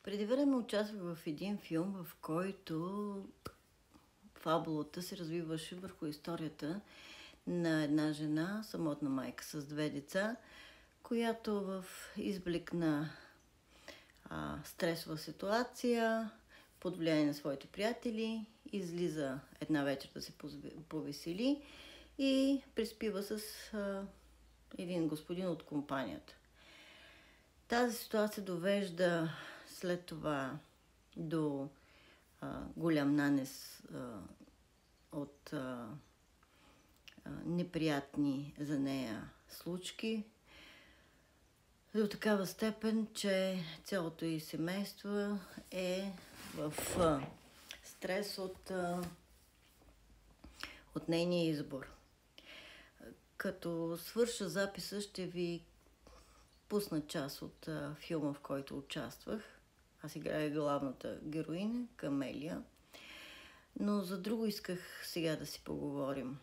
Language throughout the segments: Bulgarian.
Преди време участвах в един филм, в който фабулата се развиваше върху историята на една жена, самотна майка с 2 деца, която в изблик на стресова ситуация, под влияние на своите приятели, излиза една вечер да се повесели и приспива с един господин от компанията. Тази ситуация довежда след това до голям нанес от неприятни за нея случки, до такава степен, че цялото ѝ семейство е в стрес от нейния избор. Като свърша записа, ще ви пусна част от филма, в който участвах. Аз играя главната героиня, Камелия. Но за друго исках сега да си поговорим.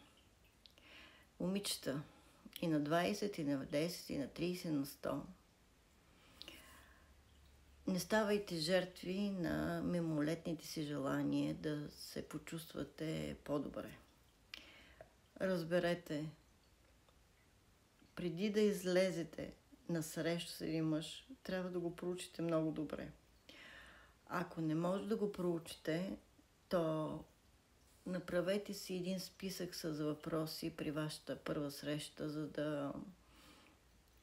Момичета и на 20, и на 10, и на 30, на 100. Не ставайте жертви на мимолетните си желания да се почувствате по-добре. Разберете, преди да излезете на среща с един мъж, трябва да го проучите много добре. Ако не може да го проучите, то направете си един списък с въпроси при вашата първа среща, за да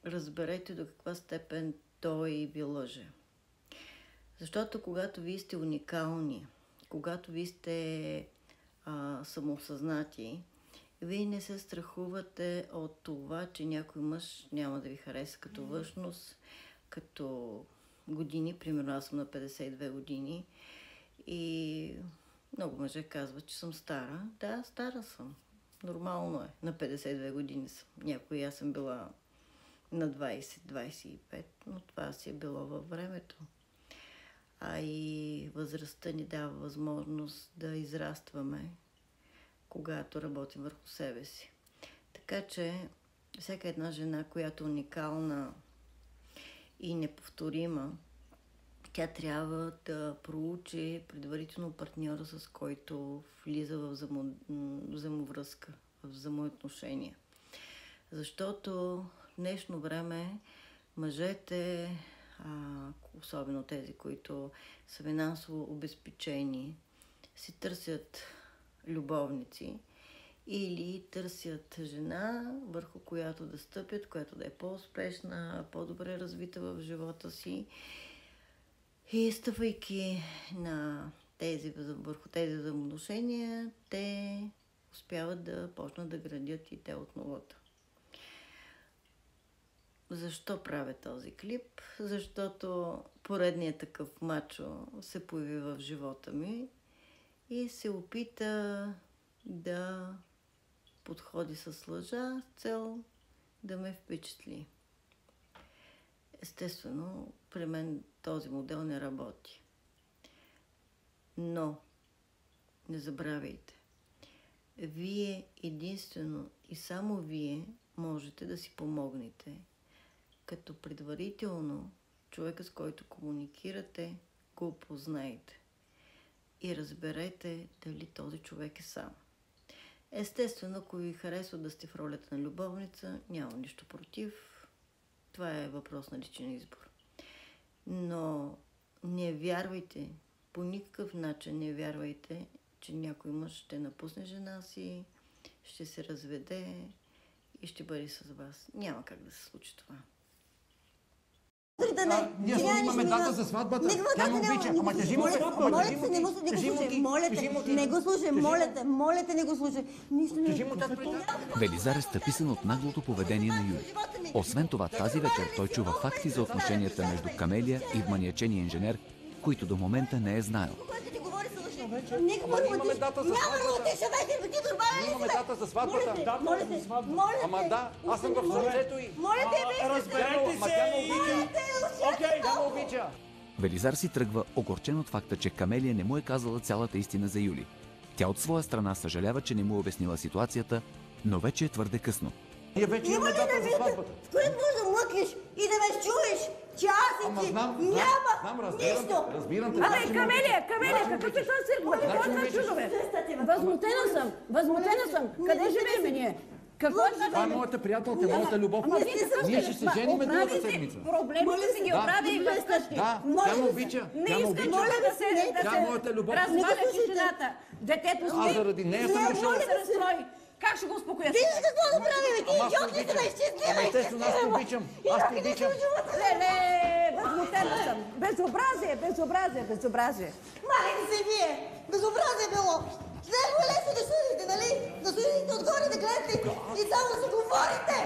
разберете до каква степен той ви лъже. Защото когато вие сте уникални, когато вие сте самоосъзнати, вие не се страхувате от това, че някой мъж няма да ви хареса като външност, като години. Примерно аз съм на 52 години и много мъже казват, че съм стара. Да, стара съм. Нормално е. На 52 години съм. Някой аз съм била на 20-25, но това си е било във времето. А и възрастта ни дава възможност да израстваме, когато работим върху себе си. Така че всяка една жена, която е уникална и неповторима, тя трябва да проучи предварително партньора, с който влиза в взаимовръзка, в взаимоотношения. Защото в днешно време мъжете, особено тези, които са финансово обезпечени, си търсят любовници или търсят жена, върху която да стъпят, която да е по-успешна, по-добре развита в живота си. И стъпвайки върху тези взаимоотношения, те успяват да почнат да градят и те от нулата. Защо правя този клип? Защото поредният такъв мачо се появи в живота ми и се опита да подходи с лъжа с цел да ме впечатли. Естествено, при мен този модел не работи. Но не забравяйте, вие единствено и само вие можете да си помогнете, като предварително човека, с който комуникирате, го опознайте и разберете дали този човек е сам. Естествено, ако ви харесва да сте в ролята на любовница, няма нищо против. Това е въпрос на личен избор. Но не вярвайте, по никакъв начин не вярвайте, че някой мъж ще напусне жена си, ще се разведе и ще бъде с вас. Няма как да се случи това. Ние имаме дата за сватбата. Тя ме обича. Ама кажи му, не го слушай, моля те, не го слушай. Велизар е стъписан от наглото поведение на Юли. Освен това, тази вечер той чува факти за отношенията между Камелия и вманиачения инженер, които до момента не е знаел. Имаме дата за сватбата. Имаме дата за сватбата. Ама да, аз съм в сърцето й. Разберете се! Тя ме обича. Велизар си тръгва, огорчен от факта, че Камелия не му е казала цялата истина за Юли. Тя от своя страна съжалява, че не му обяснила ситуацията, но вече е твърде късно. Ние вече имаме дата за сватбата. В кой можеш да млъкнеш и да ме чуеш? часици, няма нищо. Абе, Камелия, какъв е този цирк? Какво е това чудо, бе? Възмутена съм. Къде живеем ние? Какво е това? Това е моята приятелка, моята любов. Ние ще се женим другата седмица. Проблемите си ги оправи и вкъщи. Да, тя ме обича. Не искам да се Тя е моята любов. разваля тишината. Детето спи. Аз заради нея съм дошъл. Може да се разстрои. Как ще го успокоя? Виж какво да правим, ти идиот ли се да изчистила? Естествено, аз те обичам. Аз те обичам. Леле, възмутена съм. Безобразие. Махайте се вие! Безобразие било! Много е лесно да судите, нали? Да судите отгоре, да гледате и само да се говорите!